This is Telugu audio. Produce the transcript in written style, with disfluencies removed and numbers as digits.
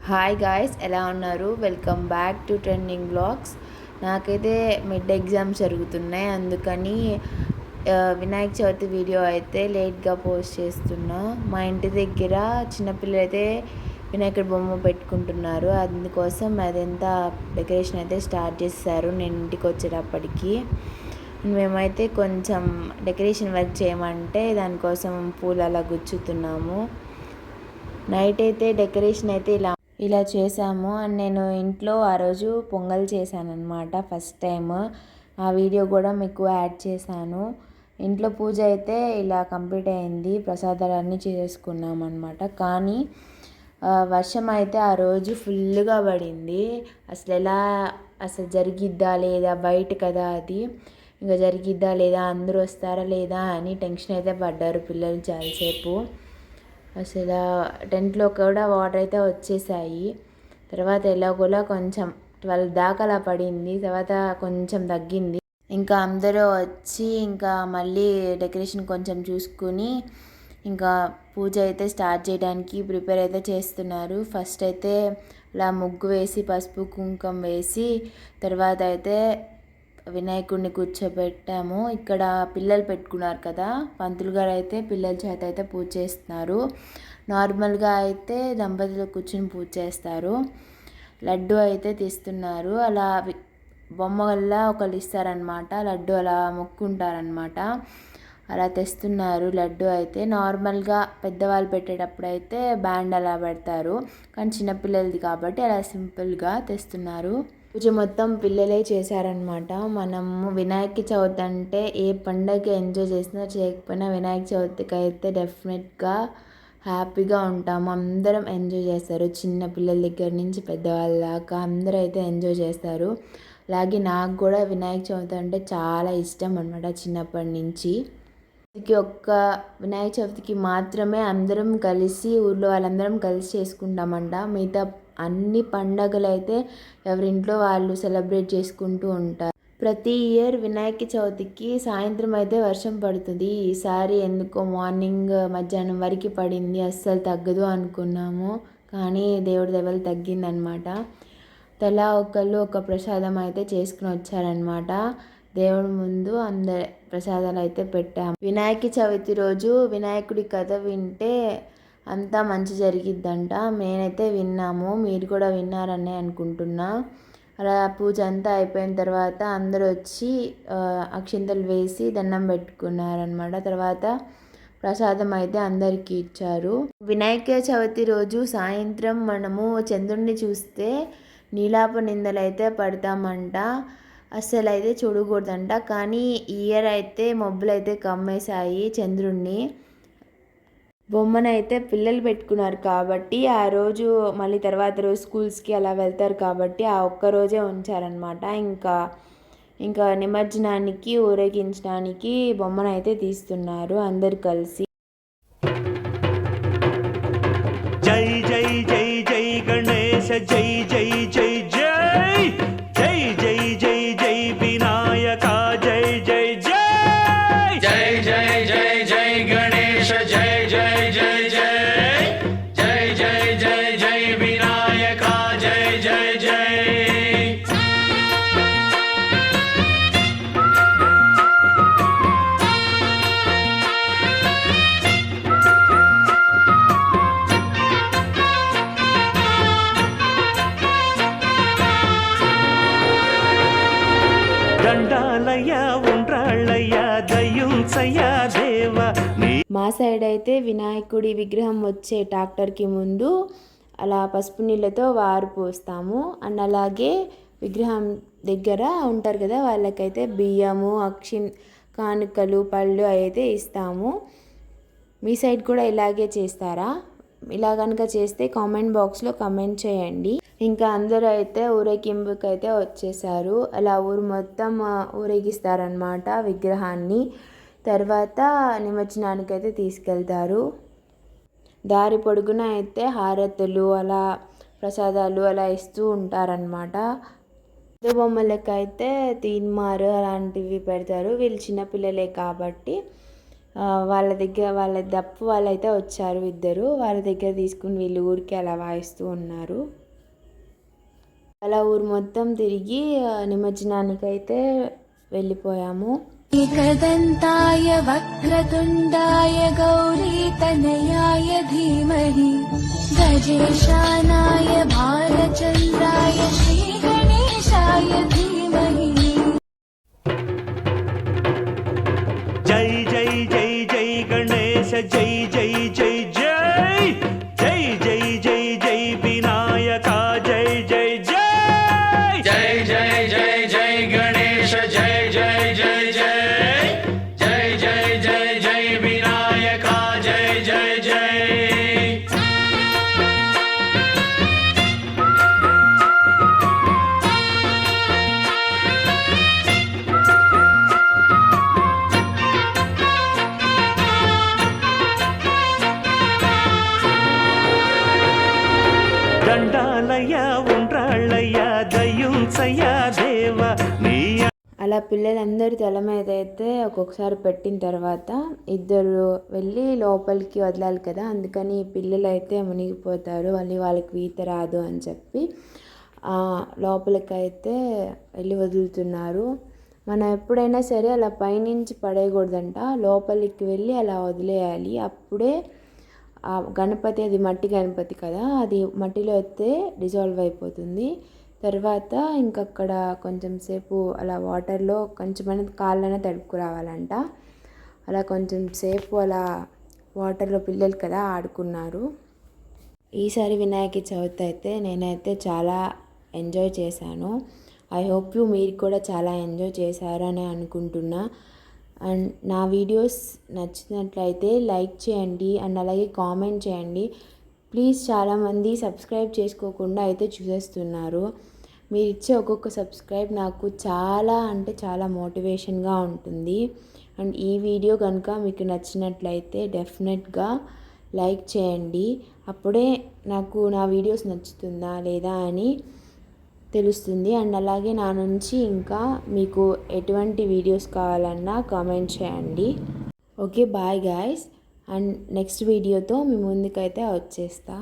హాయ్ గాయ్స్, ఎలా ఉన్నారు? Welcome back to trending blogs. నాకైతే మిడ్ ఎగ్జామ్స్ జరుగుతున్నాయి, అందుకని వినాయక చవితి వీడియో అయితే లేట్గా పోస్ట్ చేస్తున్నా. మా ఇంటి దగ్గర చిన్నపిల్లలు అయితే వినాయకుడి బొమ్మ పెట్టుకుంటున్నారు. అందుకోసం అదంతా డెకరేషన్ అయితే స్టార్ట్ చేశారు. నేను ఇంటికి వచ్చేటప్పటికి మేమైతే కొంచెం డెకరేషన్ వర్క్ చేయమంటే దానికోసం పూలు అలా గుచ్చుతున్నాము. నైట్ అయితే డెకరేషన్ అయితే ఇలా చేశాము. అండ్ నేను ఇంట్లో ఆ రోజు పొంగల్ చేశాను అనమాట, ఫస్ట్ టైం. ఆ వీడియో కూడా మీకు యాడ్ చేశాను. ఇంట్లో పూజ అయితే ఇలా కంప్లీట్ అయింది. ప్రసాదాలన్నీ చేసుకున్నాం అనమాట. కానీ వర్షం అయితే ఆ రోజు ఫుల్గా పడింది. అసలు జరిగిద్దా లేదా, బయట కదా అది, ఇంకా జరిగిద్దా లేదా, అందరూ వస్తారా లేదా అని టెన్షన్ అయితే పడ్డారు పిల్లలు చాలాసేపు. అసలు టెంట్లో కూడా వాటర్ అయితే వచ్చేసాయి. తర్వాత ఎలాగోలా కొంచెం 12 దాకా అలా పడింది. తర్వాత కొంచెం తగ్గింది. ఇంకా అందరూ వచ్చి ఇంకా మళ్ళీ డెకరేషన్ కొంచెం చూసుకుని ఇంకా పూజ అయితే స్టార్ట్ చేయడానికి ప్రిపేర్ అయితే చేస్తున్నారు. ఫస్ట్ అయితే ఇలా ముగ్గు వేసి పసుపు కుంకుమ వేసి తర్వాత అయితే వినాయకుడిని కూర్చోబెట్టాము. ఇక్కడ పిల్లలు పెట్టుకున్నారు కదా, పంతులు గారు అయితే పిల్లల చేత అయితే పూజ చేస్తున్నారు. నార్మల్గా అయితే దంపతులు కూర్చుని పూజ చేస్తారు. లడ్డు అయితే తీస్తున్నారు. అలా బొమ్మ వల్ల ఒకళ్ళు ఇస్తారనమాట, లడ్డు అలా మొక్కుంటారనమాట. అలా తెస్తున్నారు లడ్డు అయితే. నార్మల్గా పెద్దవాళ్ళు పెట్టేటప్పుడు అయితే బ్యాండ్ అలా పెడతారు, కానీ చిన్నపిల్లలది కాబట్టి అలా సింపుల్గా తెస్తున్నారు. పూజ మొత్తం పిల్లలే చేశారనమాట. మనము వినాయక చవితి అంటే ఏ పండగ ఎంజాయ్ చేసినా చేయకపోయినా వినాయక చవితికి అయితే డెఫినెట్గా హ్యాపీగా ఉంటాము. అందరం ఎంజాయ్ చేస్తారు, చిన్న పిల్లల దగ్గర నుంచి పెద్దవాళ్ళ దాకా అందరూ అయితే ఎంజాయ్ చేస్తారు. అలాగే నాకు కూడా వినాయక చవితి అంటే చాలా ఇష్టం అనమాట చిన్నప్పటి నుంచి. ఒక్క వినాయక చవితికి మాత్రమే అందరం కలిసి, ఊళ్ళో వాళ్ళందరం కలిసి చేసుకుంటామంట. మిగతా అన్ని పండగలు అయితే ఎవరింట్లో వాళ్ళు సెలబ్రేట్ చేసుకుంటూ ఉంటారు. ప్రతి ఇయర్ వినాయక చవితికి సాయంత్రం అయితే వర్షం పడుతుంది. ఈసారి ఎందుకో మార్నింగ్ మధ్యాహ్నం వరకు పడింది, అస్సలు తగ్గదు అనుకున్నాము. కానీ దేవుడి దెబ్బలు తగ్గిందనమాట. తలా ఒకళ్ళు ఒక ప్రసాదం అయితే చేసుకుని వచ్చారనమాట. దేవుడి ముందు అందరి ప్రసాదాలు అయితే పెట్టాము. వినాయక చవితి రోజు వినాయకుడి కథ వింటే అంతా మంచి జరిగిద్దంట. నేనైతే విన్నాము, మీరు కూడా విన్నారని అనుకుంటున్నా. అలా పూజ అంతా అయిపోయిన తర్వాత అందరూ వచ్చి అక్షింతలు వేసి దండం పెట్టుకున్నారనమాట. తర్వాత ప్రసాదం అయితే అందరికీ ఇచ్చారు. వినాయక చవితి రోజు సాయంత్రం మనము చంద్రుడిని చూస్తే నీలాప నిందలు అయితే పడతామంట. అస్సలు అయితే చూడకూడదంట. కానీ ఈ ఇయర్ అయితే మబ్బులు అయితే కమ్మేశాయి చంద్రుడిని. బొమ్మనైతే పిల్లలు పెట్టుకున్నారు కాబట్టి ఆ రోజు మళ్ళీ తర్వాత రోజు స్కూల్స్కి అలా వెళ్తారు కాబట్టి ఆ ఒక్కరోజే ఉంచారనమాట. ఇంకా నిమజ్జనానికి ఊరేగించడానికి బొమ్మనైతే తీస్తున్నారు అందరు కలిసి. జై జై జై జై గణేశ, జై జై జై జై జై జై జై జై వినాయక, జై జై జై జై జై జై జై గణేశ, జై జై జై జై జై జై జై జై వినాయక, జై జై జై. మా సైడ్ అయితే వినాయకుడి విగ్రహం వచ్చే ట్రాక్టర్కి ముందు అలా పసుపు నీళ్ళతో వారు పోస్తాము. అండ్ అలాగే విగ్రహం దగ్గర ఉంటారు కదా, వాళ్ళకైతే బియ్యము, కానుకలు, పళ్ళు అయితే ఇస్తాము. మీ సైడ్ కూడా ఇలాగే చేస్తారా? ఇలా కనుక చేస్తే కామెంట్ బాక్స్లో కామెంట్ చేయండి. ఇంకా అందరూ అయితే ఊరేగింపుకి అయితే వచ్చేసారు. అలా ఊరు మొత్తం ఊరేగిస్తారనమాట విగ్రహాన్ని. తర్వాత నిమజ్జనానికి అయితే తీసుకెళ్తారు. దారి పొడుగున అయితే హారతులు, అలా ప్రసాదాలు అలా ఇస్తూ ఉంటారనమాట. బొమ్మలకైతే తీన్మార్ అలాంటివి పెడతారు. వీళ్ళు చిన్నపిల్లలే కాబట్టి వాళ్ళ దప్పు వాళ్ళైతే వచ్చారు ఇద్దరు, వాళ్ళ దగ్గర తీసుకుని వీళ్ళు ఊరికి అలా వాయిస్తూ ఉన్నారు. అలా ఊరు మొత్తం తిరిగి నిమజ్జనానికైతే వెళ్ళిపోయాము. एकदन्ताय वक्रतुण्डाय गौरीतनयाय धीमहि गजेशानाय भालचन्द्राय श्रीगणेशाय धीमहि। जय जय जय जय गणेश जय जय जय जय जय जय जय जय विनायका जय जय जय जय जय जय जय गणेश जय जय जय जय जय जय जय जय विनायका जय जय जय। దండాలయ ఉండ్రాళ్ళయ్య దయ్యుంచయ్య దేవ నీ. అలా పిల్లలందరి తల మీద అయితే ఒక్కొక్కసారి పెట్టిన తర్వాత ఇద్దరు వెళ్ళి లోపలికి వదలాలి కదా, అందుకని పిల్లలు అయితే మునిగిపోతారు, మళ్ళీ వాళ్ళకి ఈత రాదు అని చెప్పి లోపలికైతే వెళ్ళి వదులుతున్నారు. మనం ఎప్పుడైనా సరే అలా పైనుంచి పడేయకూడదంట, లోపలికి వెళ్ళి అలా వదిలేయాలి. అప్పుడే ఆ గణపతి, అది మట్టి గణపతి కదా, అది మట్టిలో అయితే డిజాల్వ్ అయిపోతుంది. తర్వాత ఇంకక్కడ కొంచెం సేపు అలా వాటర్లో కొంచెం అనేది కాళ్ళనే తడుపుకురావాలంట. అలా కొంచెం సేపు అలా వాటర్లో పిల్లలు కదా ఆడుకున్నారు. ఈసారి వినాయక చవితి అయితే నేనైతే చాలా ఎంజాయ్ చేశాను. ఐ హోప్ మీరు కూడా చాలా ఎంజాయ్ చేశారని అనుకుంటున్నా. అండ్ నా వీడియోస్ నచ్చినట్లయితే లైక్ చేయండి అండ్ అలాగే కామెంట్ చేయండి ప్లీజ్. చాలామంది సబ్స్క్రైబ్ చేసుకోకుండా అయితే చూసేస్తున్నారు. మీరు ఇచ్చే ఒక్కొక్క సబ్స్క్రైబ్ నాకు చాలా అంటే చాలా మోటివేషన్గా ఉంటుంది. అండ్ ఈ వీడియో కనుక మీకు నచ్చినట్లయితే డెఫినెట్గా లైక్ చేయండి. అప్పుడే నాకు నా వీడియోస్ నచ్చుతుందా లేదా అని తెలుస్తుంది. అండ్ అలాగే నా నుంచి ఇంకా మీకు ఎటువంటి వీడియోస్ కావాలన్నా కామెంట్ చేయండి. Okay, bye guys. And next వీడియోతో మీ ముందుకైతే వచ్చేస్తా.